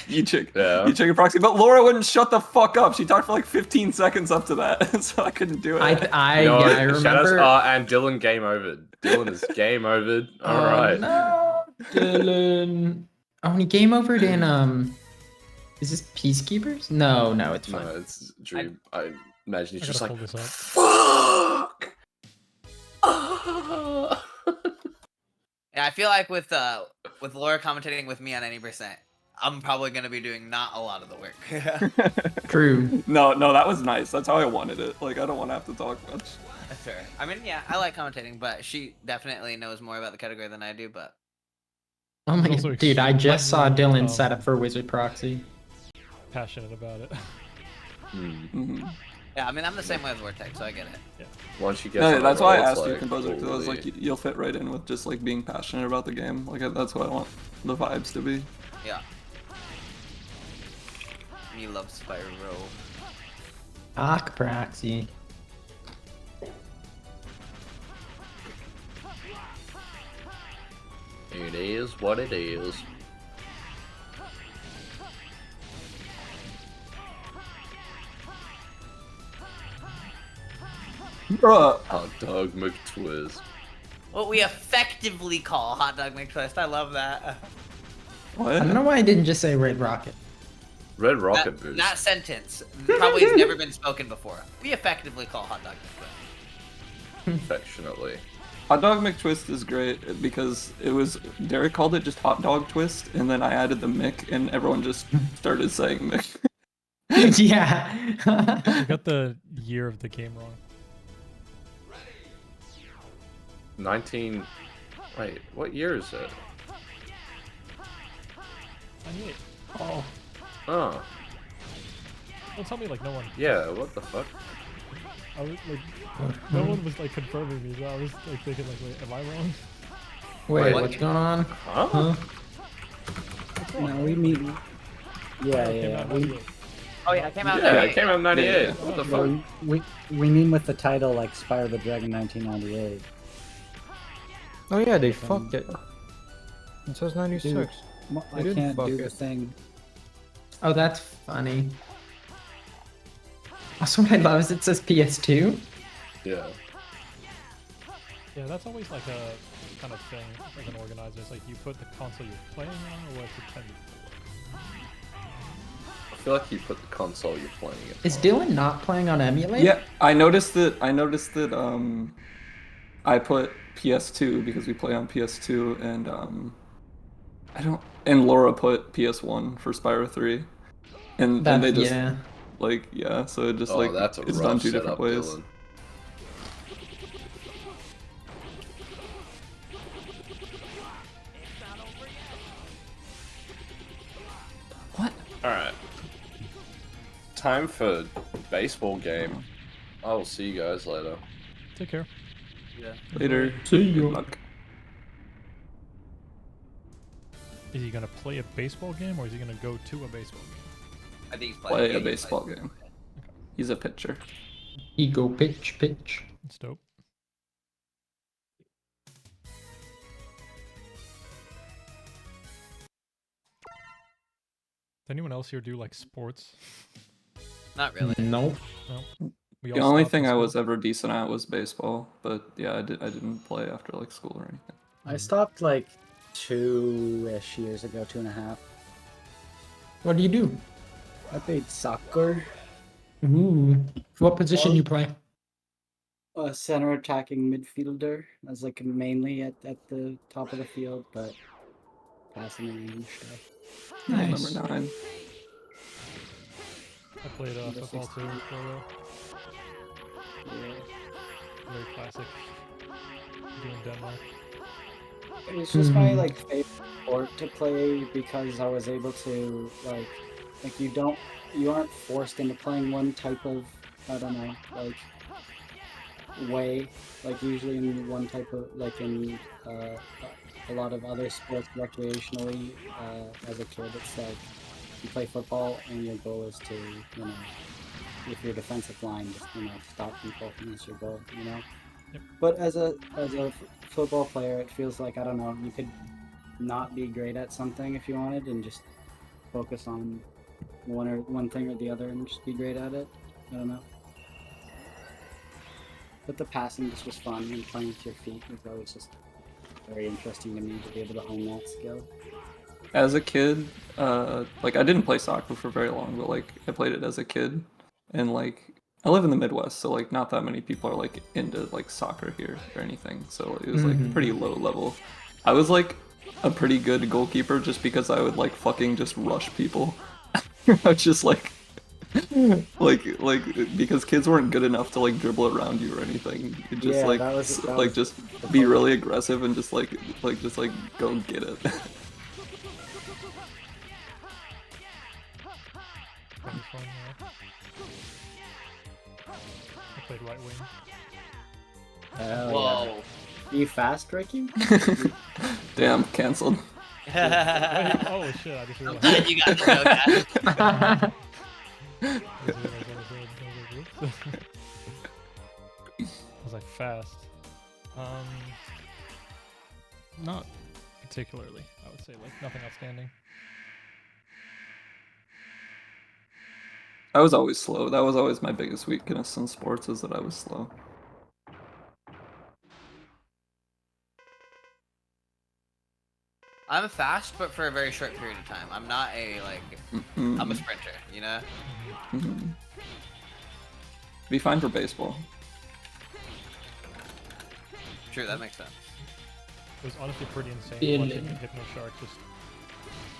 Speaker 3: you check a proxy, but Laura wouldn't shut the fuck up. She talked for like 15 seconds up to that, so I couldn't do it.
Speaker 6: I
Speaker 2: You know what?
Speaker 6: remember.
Speaker 2: Shout-outs and Dylan game over. Dylan is game over. All right.
Speaker 6: No, Dylan. Oh, he game overed in Is this Peacekeepers? No, it's fine.
Speaker 2: No, it's Dream. I imagine he's
Speaker 5: I
Speaker 2: just
Speaker 5: gotta
Speaker 2: like,
Speaker 5: pull this up.
Speaker 2: fuck. Ah.
Speaker 4: Yeah, I feel like with Laura commentating with me on any percent, I'm probably gonna be doing not a lot of the work.
Speaker 6: True.
Speaker 3: No, that was nice. That's how I wanted it. Like, I don't want to have to talk much.
Speaker 4: That's fair. I mean, yeah, I like commentating, but she definitely knows more about the category than I do. But
Speaker 6: Oh my
Speaker 5: Also
Speaker 6: god, dude! I just saw
Speaker 5: extremely,
Speaker 6: Dylan set up for Wizard Proxy.
Speaker 5: Passionate about it.
Speaker 4: yeah, I mean, I'm the same way with Vortex, so I get it.
Speaker 2: Once you get
Speaker 3: No,
Speaker 2: on
Speaker 3: that's
Speaker 2: a
Speaker 3: why I
Speaker 2: roll, it's
Speaker 3: asked you,
Speaker 2: like,
Speaker 3: composer, because I was
Speaker 2: holy-
Speaker 3: like, you'll fit right in with just like being passionate about the game. Like, that's what I want the vibes to be.
Speaker 4: Yeah. Me love Spyro.
Speaker 6: Cock Proxy.
Speaker 2: It is what it is.
Speaker 3: Bruh.
Speaker 2: Hot dog McTwist.
Speaker 4: What we effectively call hot dog McTwist. I love that.
Speaker 3: What?
Speaker 6: I don't know why I didn't just say Red Rocket.
Speaker 2: Red Rocket
Speaker 4: That,
Speaker 2: Boost.
Speaker 4: that sentence probably has never been spoken before. We effectively call hot dog McTwist.
Speaker 2: Affectionately.
Speaker 3: Hot Dog McTwist is great because it was, Derek called it just Hot Dog Twist, and then I added the Mick, and everyone just started saying Mick.
Speaker 6: Yeah.
Speaker 5: You got the year of the game wrong.
Speaker 2: 19. Wait, what year is it?
Speaker 5: 98.
Speaker 6: Oh.
Speaker 2: Oh,
Speaker 5: Don't tell me like no one.
Speaker 2: yeah, what the fuck?
Speaker 5: I was like, no one was like confirming me, so I was like thinking like, wait, am I wrong?
Speaker 6: Wait,
Speaker 2: What?
Speaker 6: what's going on?
Speaker 2: Huh?
Speaker 5: What's wrong?
Speaker 7: No, we mean. Yeah,
Speaker 5: It came
Speaker 7: yeah.
Speaker 5: out in
Speaker 7: We,
Speaker 5: 98.
Speaker 4: Oh yeah, it came out.
Speaker 2: Yeah,
Speaker 4: there.
Speaker 2: it came out in 98.
Speaker 3: Yeah.
Speaker 2: What the
Speaker 7: well,
Speaker 2: fuck?
Speaker 7: we mean with the title like Spyro the Dragon 1998.
Speaker 8: Oh yeah, they fucked it. It says 96.
Speaker 7: Well,
Speaker 8: They
Speaker 7: I
Speaker 8: did
Speaker 7: can't
Speaker 8: fuck
Speaker 7: do the
Speaker 8: it.
Speaker 7: thing.
Speaker 6: Oh, that's funny. Also, what I love is it says PS2.
Speaker 2: Yeah.
Speaker 5: Yeah, that's always like a kind of thing as an organizer. It's like you put the console you're playing on or what it's intended for.
Speaker 2: I feel like you put the console you're playing it
Speaker 6: Is
Speaker 2: on.
Speaker 6: Dylan not playing on emulator?
Speaker 3: Yeah, I noticed that. I put PS2 because we play on PS2, and I don't. And Laura put PS1 for Spyro 3, and
Speaker 6: That,
Speaker 3: they just
Speaker 6: yeah.
Speaker 3: like so it just
Speaker 2: Oh,
Speaker 3: like
Speaker 2: that's a
Speaker 3: it's
Speaker 2: rough
Speaker 3: done two
Speaker 2: setup,
Speaker 3: different ways.
Speaker 2: Dylan.
Speaker 3: What?
Speaker 2: Alright. Time for baseball game. I will see you guys later.
Speaker 5: Take care.
Speaker 3: Later.
Speaker 6: See you.
Speaker 3: Good luck.
Speaker 5: Is he gonna play a baseball game or is he gonna go to a baseball game?
Speaker 4: I think he's
Speaker 3: Play a
Speaker 4: game.
Speaker 3: baseball game. He's a pitcher.
Speaker 6: Ego pitch.
Speaker 5: It's dope. anyone else here do like sports?
Speaker 4: Not really.
Speaker 6: No.
Speaker 5: No. We
Speaker 3: The
Speaker 5: all
Speaker 3: only
Speaker 5: stopped in
Speaker 3: thing I
Speaker 5: school.
Speaker 3: was ever decent at was baseball, but yeah, I didn't play after like school or anything.
Speaker 7: I stopped like 2-ish years ago, 2.5.
Speaker 6: What do you do?
Speaker 7: I played soccer.
Speaker 6: Ooh. What position you play?
Speaker 7: A center attacking midfielder. I was like mainly at the top of the field, but passing range stuff.
Speaker 6: Nice.
Speaker 3: Number 9.
Speaker 5: I played
Speaker 7: Number
Speaker 5: football too
Speaker 7: 16.
Speaker 5: for a while.
Speaker 7: Yeah.
Speaker 5: Very classic. Doing Denmark.
Speaker 7: It was just my like favorite sport to play because I was able to like you aren't forced into playing one type of, I don't know, like way, like usually in one type of, like in a lot of other sports recreationally. As a kid, it's like you play football and your goal is to, you know, if you're defensive line, just, you know, stop people, and that's your goal, you know.
Speaker 5: Yep.
Speaker 7: But as a football player, it feels like, I don't know, you could not be great at something if you wanted and just focus on one thing or the other and just be great at it. I don't know. But the passing just was fun, and playing with your feet was always just very interesting to me to be able to hone that skill.
Speaker 3: As a kid, like I didn't play soccer for very long, but like I played it as a kid, and like I live in the Midwest, so like not that many people are like into like soccer here or anything, so it was like pretty low level. I was like a pretty good goalkeeper just because I would like fucking just rush people. I was just like because kids weren't good enough to like dribble around you or anything. You just
Speaker 7: Yeah,
Speaker 3: like
Speaker 7: that was
Speaker 3: just be really aggressive and just like go get it.
Speaker 5: That was fun, yeah. I played right wing.
Speaker 4: Whoa.
Speaker 7: Are you fast, Ricky?
Speaker 3: Damn, cancelled.
Speaker 5: Wait, oh shit, I just
Speaker 4: I'm
Speaker 5: realized.
Speaker 4: glad you got the joke out.
Speaker 5: I was like fast. Not particularly. I would say like nothing outstanding.
Speaker 3: I was always slow. That was always my biggest weakness in sports, is that I was slow.
Speaker 4: I'm fast, but for a very short period of time. I'm not a I'm a sprinter, you know?
Speaker 3: Be fine for baseball.
Speaker 4: True, that makes sense.
Speaker 5: It was honestly pretty insane
Speaker 6: Yeah.
Speaker 5: watching Hypnoshark just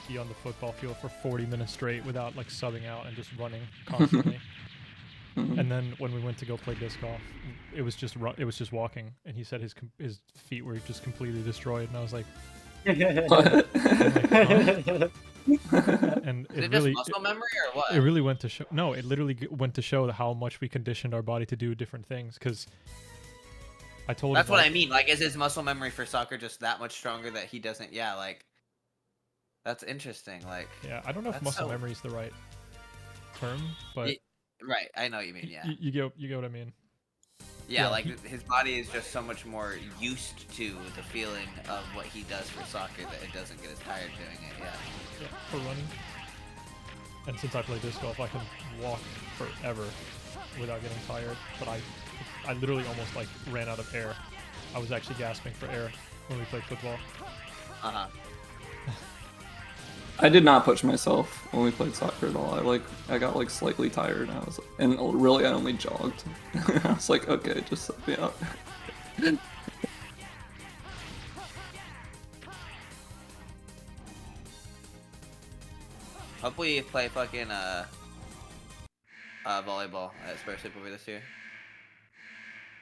Speaker 5: be on the football field for 40 minutes straight without like subbing out and just running constantly. And then when we went to go play disc golf, it was just walking, and he said his feet were just completely destroyed, and I was like,
Speaker 3: What?
Speaker 5: and
Speaker 4: Is it just muscle memory or what?
Speaker 5: It really went to show. No, it literally went to show how much we conditioned our body to do different things. Because I told
Speaker 4: That's
Speaker 5: him,
Speaker 4: what
Speaker 5: like,
Speaker 4: I mean. Like, is his muscle memory for soccer just that much stronger that he doesn't? Yeah, like that's interesting. Like,
Speaker 5: yeah, I don't know if muscle memory is the right term, but
Speaker 4: right, I know what you mean. Yeah,
Speaker 5: you get what I mean.
Speaker 4: Yeah, like his body is just so much more used to the feeling of what he does for soccer that it doesn't get as tired doing it. Yeah.
Speaker 5: For running. And since I play disc golf, I can walk forever without getting tired. But I literally almost like ran out of air. I was actually gasping for air when we played football.
Speaker 3: I did not push myself when we played soccer at all. I got like slightly tired, and really I only jogged. I was like, okay, just set me up.
Speaker 4: Hopefully you play fucking volleyball at Spurs Sleepover this year.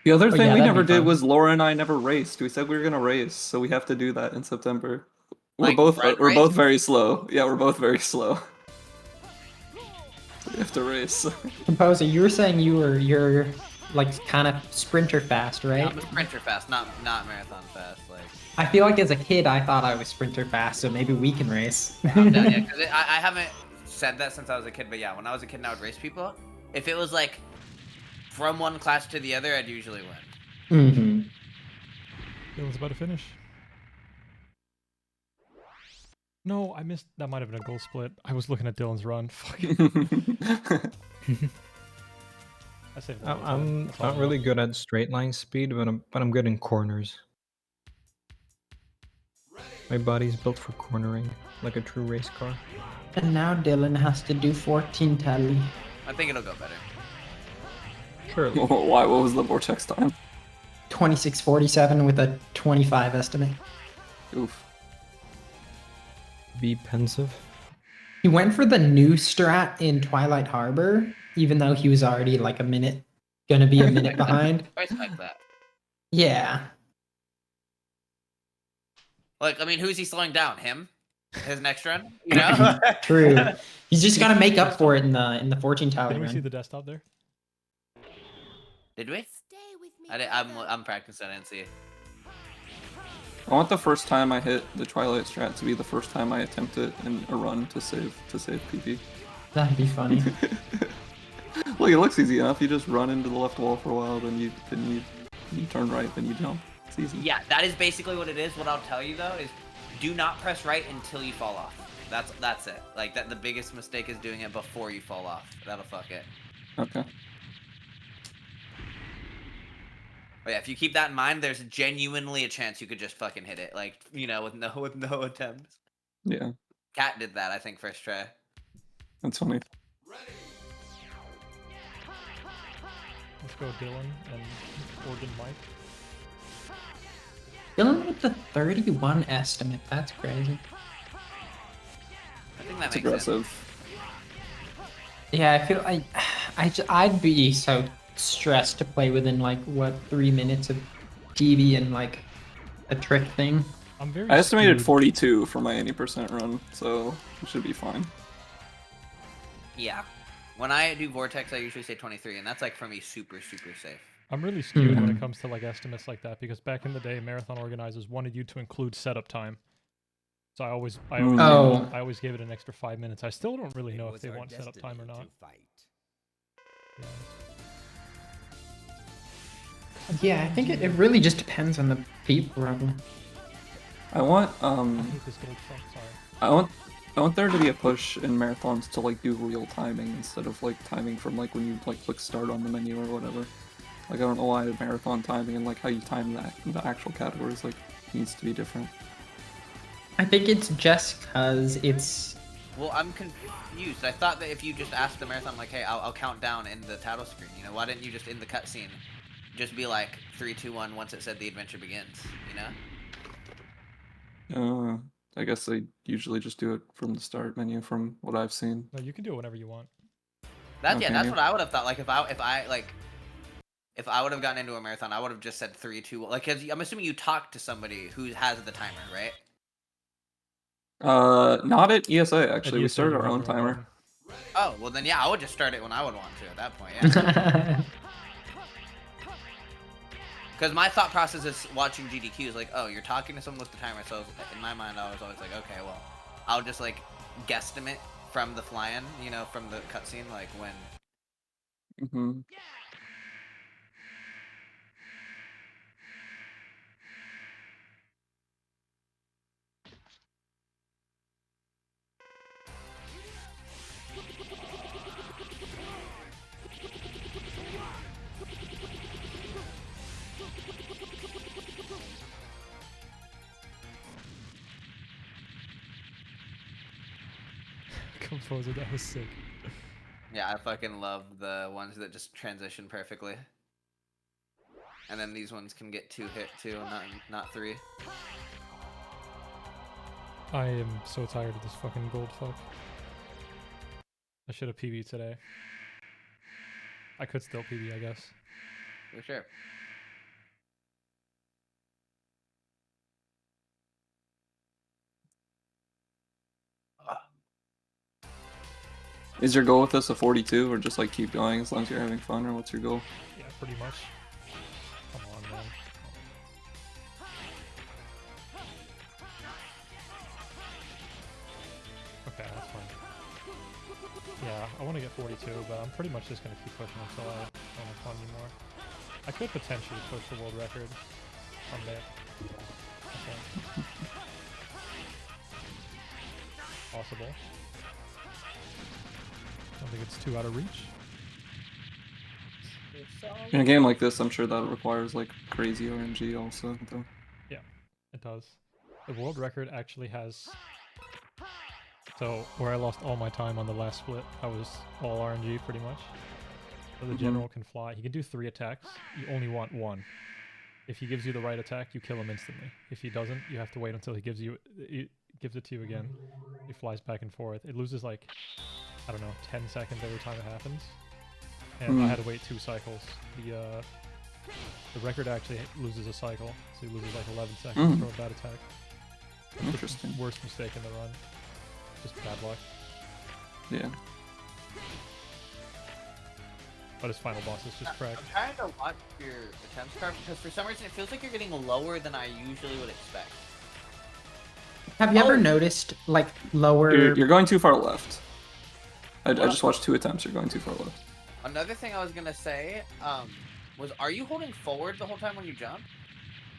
Speaker 3: The other thing we never did was Laura and I never raced. We said we were gonna race, so we have to do that in September. We're both very slow. Yeah, we're both very slow. We have to race.
Speaker 6: Composer, you were saying you're like kind of sprinter fast, right?
Speaker 4: Yeah, I'm a sprinter fast, not marathon fast. Like
Speaker 6: I feel like as a kid I thought I was sprinter fast, so maybe we can race.
Speaker 4: yeah, because I haven't said that since I was a kid, but yeah, when I was a kid and I would race people, if it was like from one class to the other, I'd usually win.
Speaker 5: Dylan's about to finish. No, I missed. That might have been a goal split. I was looking at Dylan's run. Fuck. I saved one more time.
Speaker 8: I'm
Speaker 5: That's all
Speaker 8: not
Speaker 5: I
Speaker 8: really
Speaker 5: know.
Speaker 8: good at straight line speed, but I'm good in corners. My body's built for cornering, like a true race car.
Speaker 6: And now Dylan has to do 14 tally.
Speaker 4: I think it'll go better.
Speaker 8: Sure.
Speaker 3: Why? What was the vortex time?
Speaker 6: 26:47 with a 25 estimate.
Speaker 3: Oof.
Speaker 8: Be pensive.
Speaker 6: He went for the new strat in Twilight Harbor, even though he was already like gonna be a minute behind.
Speaker 4: I respect that.
Speaker 6: Yeah.
Speaker 4: Like, I mean, who's he slowing down? Him? His next run? You know?
Speaker 6: True. He's just gotta make up for it in the fortune tower
Speaker 5: Did we see
Speaker 6: run.
Speaker 5: the desktop there?
Speaker 4: Did we? I'm practicing. I didn't see it.
Speaker 3: I want the first time I hit the Twilight strat to be the first time I attempt it in a run to save PP.
Speaker 6: That'd be funny.
Speaker 3: Look, it looks easy enough. You just run into the left wall for a while, then you turn right, then you jump. It's easy.
Speaker 4: Yeah, that is basically what it is. What I'll tell you though is, do not press right until you fall off. That's it. Like that, the biggest mistake is doing it before you fall off. That'll fuck it.
Speaker 3: Okay.
Speaker 4: But yeah, if you keep that in mind, there's genuinely a chance you could just fucking hit it, like, you know, with no attempts.
Speaker 3: Yeah,
Speaker 4: Cat did that, I think, first try.
Speaker 3: that's funny.
Speaker 5: Let's go Dylan and Oregon Mike.
Speaker 6: Dylan with the 31 estimate. That's crazy.
Speaker 4: I think that
Speaker 3: It's
Speaker 4: makes
Speaker 3: aggressive.
Speaker 4: sense.
Speaker 6: Yeah, I feel I'd be so stressed to play within like what 3 minutes of TV and like a trick thing.
Speaker 5: I'm very.
Speaker 3: I estimated
Speaker 5: skewed.
Speaker 3: 42 for my 80% run, so it should be fine.
Speaker 4: Yeah. When I do Vortex, I usually say 23, and that's like for me super safe.
Speaker 5: I'm really skewed when it comes to like estimates like that because back in the day, marathon organizers wanted you to include setup time. So I always gave it an extra 5 minutes. I still don't really know if they want setup time or not.
Speaker 6: Yeah, I think it really just depends on the people, probably.
Speaker 3: I want
Speaker 5: I hate this gold front, sorry.
Speaker 3: I want there to be a push in marathons to like do real timing instead of like timing from like when you like click start on the menu or whatever. Like I don't know why marathon timing and like how you time that the actual categories like needs to be different.
Speaker 6: I think it's just because it's.
Speaker 4: Well, I'm confused. I thought that if you just asked the marathon, like, hey, I'll count down in the title screen, you know, why didn't you just in the cutscene just be like 3, 2, 1 once it said the adventure begins, you know?
Speaker 3: I guess they usually just do it from the start menu from what I've seen.
Speaker 5: No, you can do it whenever you want.
Speaker 4: That's
Speaker 3: Okay.
Speaker 4: that's what I would have thought. Like if I would have gotten into a marathon, I would have just said 3, 2, 1. Like, 'cause I'm assuming you talk to somebody who has the timer, right?
Speaker 3: Not at ESA actually. We
Speaker 5: ESA,
Speaker 3: started
Speaker 5: you
Speaker 3: our
Speaker 5: have
Speaker 3: own
Speaker 5: your own
Speaker 3: timer.
Speaker 5: button.
Speaker 4: Oh, well then yeah, I would just start it when I would want to at that point, yeah. Because my thought process is watching GDQ is like, oh, you're talking to someone with the timer. So in my mind, I was always like, okay, well, I'll just like guesstimate from the fly-in, you know, from the cutscene, like when.
Speaker 3: Mm-hmm.
Speaker 5: Composer, that was sick.
Speaker 4: Yeah, I fucking love the ones that just transition perfectly. And then these ones can get 2 hit too, not 3.
Speaker 5: I am so tired of this fucking gold fuck. I should have PB today. I could still PB, I guess.
Speaker 4: For sure.
Speaker 3: Is your goal with this a 42 or just like keep going as long as you're having fun, or what's your goal?
Speaker 5: Yeah, pretty much. Come on, man. Okay, that's fine. Yeah, I want to get 42, but I'm pretty much just going to keep pushing until I don't have fun anymore. I could potentially push the world record on that. Okay. Possible. I don't think it's too out of reach.
Speaker 3: In a game like this, I'm sure that requires like crazy RNG also, though.
Speaker 5: Yeah, it does. The world record actually has... So, where I lost all my time on the last split, I was all RNG pretty much. So the general can fly. He can do 3 attacks. You only want 1. If he gives you the right attack, you kill him instantly. If he doesn't, you have to wait until he gives it to you again. He flies back and forth. It loses like, I don't know, 10 seconds every time it happens. And I had to wait 2 cycles. The record actually loses a cycle, so he loses like 11 seconds for a bad attack.
Speaker 3: Interesting.
Speaker 5: Worst mistake in the run. Just bad luck.
Speaker 3: Yeah.
Speaker 5: But his final boss is just cracked.
Speaker 4: I'm trying to watch your attempts card because for some reason it feels like you're getting lower than I usually would expect.
Speaker 6: Have you ever noticed like lower?
Speaker 3: You're going too far left. I just watched 2 attempts. You're going too far left.
Speaker 4: Another thing I was gonna say was, are you holding forward the whole time when you jump?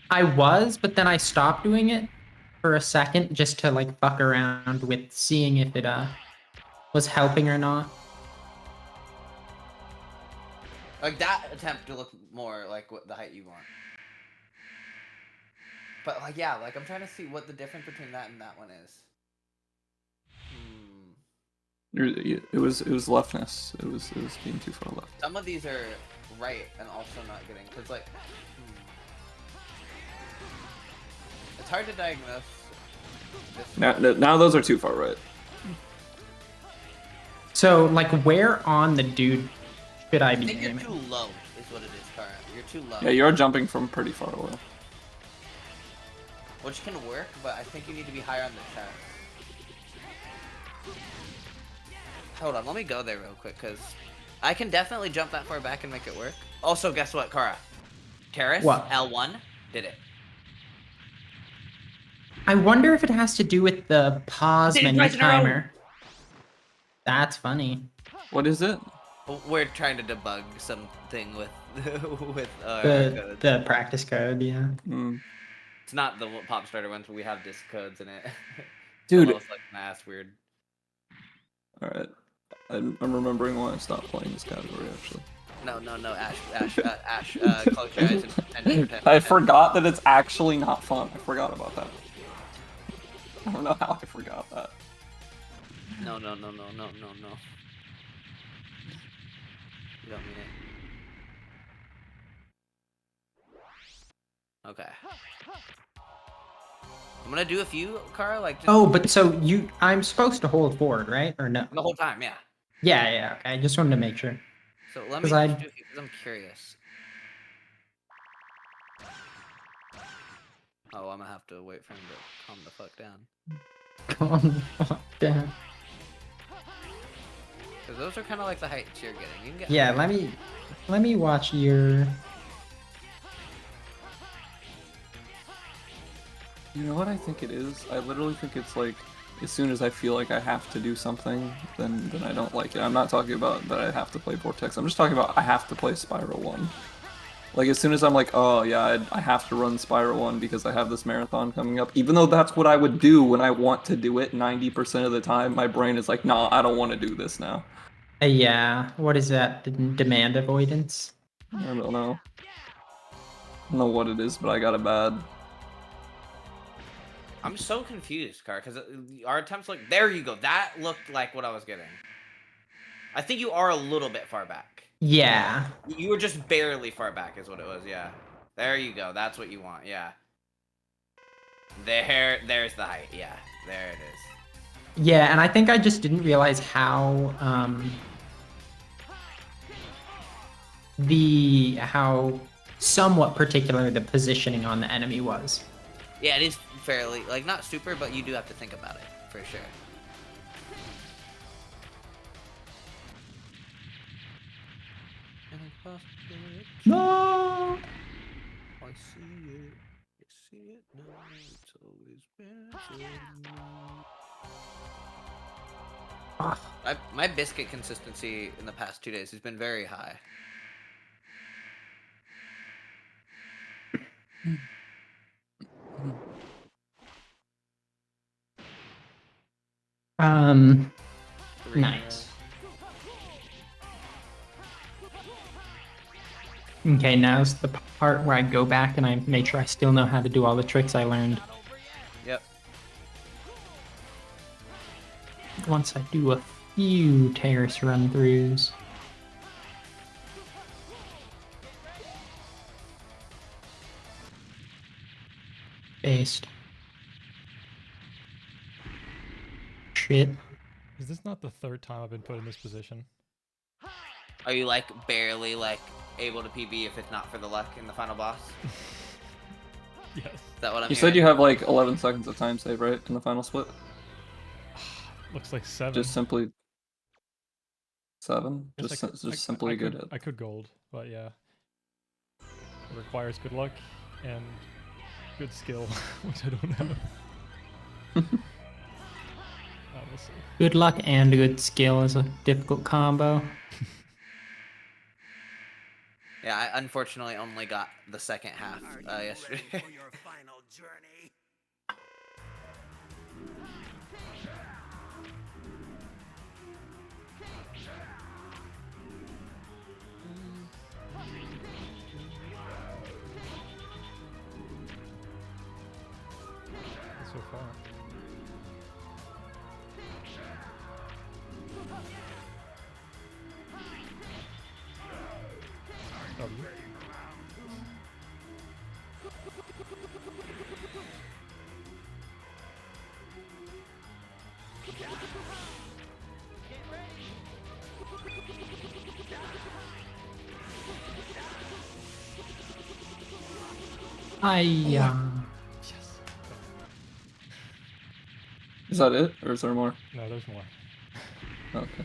Speaker 6: I was, but then I stopped doing it for a second just to like fuck around with seeing if it was helping or not.
Speaker 4: Like that attempt to look more like what the height you want. But like yeah, like I'm trying to see what the difference between that and that one is.
Speaker 3: It was leftness. It was being too far left.
Speaker 4: Some of these are right and also not getting, because like it's hard to diagnose.
Speaker 3: Now those are too far right.
Speaker 6: So like where on the dude should I be
Speaker 4: I think you're
Speaker 6: aiming?
Speaker 4: too low is what it is, Kara. You're too low.
Speaker 3: Yeah, you're jumping from pretty far away.
Speaker 4: Which can work, but I think you need to be higher on the chest. Hold on, let me go there real quick, because I can definitely jump that far back and make it work. Also, guess what, Kara? Terrace,
Speaker 6: What?
Speaker 4: L1, did it.
Speaker 6: I wonder if it has to do with the pause
Speaker 4: Did it
Speaker 6: menu
Speaker 4: twice in a row.
Speaker 6: timer. That's funny.
Speaker 3: What is it?
Speaker 4: We're trying to debug something with
Speaker 6: The practice code, yeah.
Speaker 4: It's not the pop starter ones, but we have disc codes in it.
Speaker 3: Dude.
Speaker 4: Almost like an ass weird.
Speaker 3: Alright. I'm remembering why I stopped playing this category, actually.
Speaker 4: No, Ash, close your eyes and pretend.
Speaker 3: I forgot that it's actually not fun. I forgot about that. I don't know how I forgot that.
Speaker 4: No. You don't mean it. Okay. I'm gonna do a few, Kara, like just
Speaker 6: Oh, but so I'm supposed to hold forward, right? Or no?
Speaker 4: the whole time, yeah.
Speaker 6: Yeah, okay. I just wanted to make sure.
Speaker 4: So let me
Speaker 6: 'Cause
Speaker 4: just do a few, because I'm curious. Oh, I'm gonna have to wait for him to calm the fuck down.
Speaker 6: Calm the fuck down.
Speaker 4: Because those are kind of like the heights you're getting. You can get
Speaker 6: Yeah,
Speaker 4: higher.
Speaker 6: let me watch your.
Speaker 3: You know what I think it is? I literally think it's like, as soon as I feel like I have to do something, then I don't like it. I'm not talking about that I have to play Vortex. I'm just talking about I have to play Spyro 1. Like, as soon as I'm like, oh yeah, I have to run Spyro 1 because I have this marathon coming up, even though that's what I would do when I want to do it 90% of the time, my brain is like, nah, I don't want to do this now.
Speaker 6: Yeah, what is that? Demand avoidance?
Speaker 3: I don't know. I don't know what it is, but I got it bad.
Speaker 4: I'm so confused, Car, because our attempts look. There you go. That looked like what I was getting. I think you are a little bit far back.
Speaker 6: Yeah.
Speaker 4: You were just barely far back, is what it was. Yeah. There you go. That's what you want. Yeah. There's the height. Yeah. There it is.
Speaker 6: Yeah, and I think I just didn't realize how how somewhat particular the positioning on the enemy was.
Speaker 4: Yeah, it is fairly like not super, but you do have to think about it for sure.
Speaker 6: No.
Speaker 1: I see it. I see it now. It's always been
Speaker 4: My biscuit consistency in the past 2 days has been very high. 3
Speaker 6: Nice. Okay, now's the part where I go back and I make sure I still know how to do all the tricks I learned.
Speaker 4: Yep.
Speaker 6: Once I do a few terrace run-throughs. Based. Shit.
Speaker 5: Is this not the third time I've been put in this position?
Speaker 4: Are you like barely like able to PB if it's not for the luck in the final boss?
Speaker 5: Yes.
Speaker 4: Is that what I'm
Speaker 3: You
Speaker 4: hearing?
Speaker 3: said you have like 11 seconds of time save, right, in the final split?
Speaker 5: Looks like 7.
Speaker 3: Just simply 7.
Speaker 5: Guess
Speaker 3: Just simply good at.
Speaker 5: I could gold, but yeah. It requires good luck and good skill, which I don't have. We'll see.
Speaker 6: Good luck and good skill is a difficult combo.
Speaker 4: Yeah, I unfortunately only got the second half yesterday.
Speaker 5: So far. W.
Speaker 3: Is that it, or is there more?
Speaker 5: No, there's more.
Speaker 3: Okay.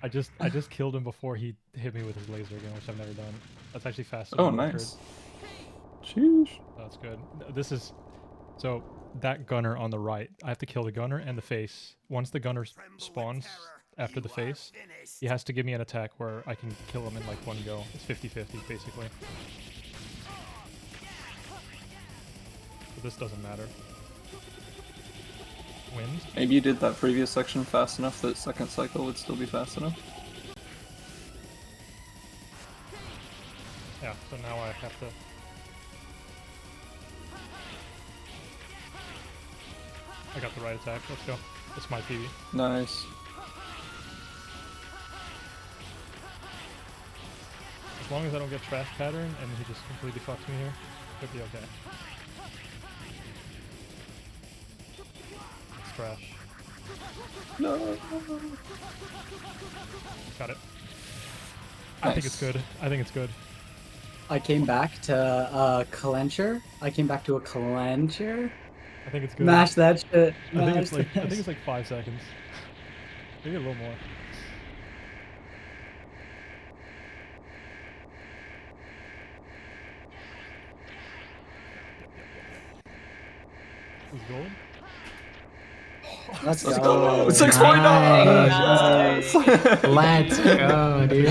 Speaker 5: I just killed him before he hit me with his laser again, which I've never done. That's actually faster
Speaker 3: Oh,
Speaker 5: than the
Speaker 3: nice. Sheesh.
Speaker 5: That's good. This is so that gunner on the right. I have to kill the gunner and the face. Once the gunner spawns after the face, he has to give me an attack where I can kill him in like one go. It's 50-50 basically. But this doesn't matter. Wind.
Speaker 3: Maybe you did that previous section fast enough that second cycle would still be fast enough.
Speaker 5: Yeah, so now I have to... I got the right attack, let's go. It's my PB.
Speaker 3: Nice.
Speaker 5: As long as I don't get trash pattern and he just completely fucks me here, could be okay. It's trash.
Speaker 3: No.
Speaker 5: Got it. I think it's good. I think it's good.
Speaker 7: I came back to clencher. I came back to a clencher.
Speaker 5: I think it's good.
Speaker 7: Mash that shit.
Speaker 5: I think it's like 5 seconds. Maybe a little more. Who's gold?
Speaker 7: Let's
Speaker 3: Let's
Speaker 7: go.
Speaker 3: go. 6.9.
Speaker 6: Let's go, dude.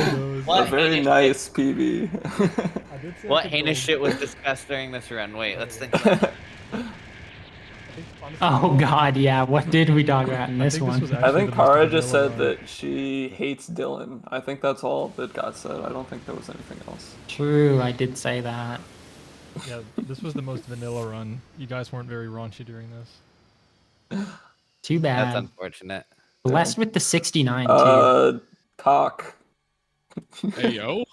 Speaker 3: A very nice PB.
Speaker 4: What heinous shit was discussed during this run? Wait, let's think about it.
Speaker 6: Oh god, yeah. What did we talk about in this one?
Speaker 3: I think Kara just said that she hates Dylan. I think that's all that got said. I don't think there was anything else.
Speaker 6: True, I did say that.
Speaker 5: Yeah, this was the most vanilla run. You guys weren't very raunchy during this.
Speaker 6: Too bad.
Speaker 4: That's unfortunate.
Speaker 6: Blessed with the 69 too.
Speaker 3: Cock.
Speaker 10: Hey yo.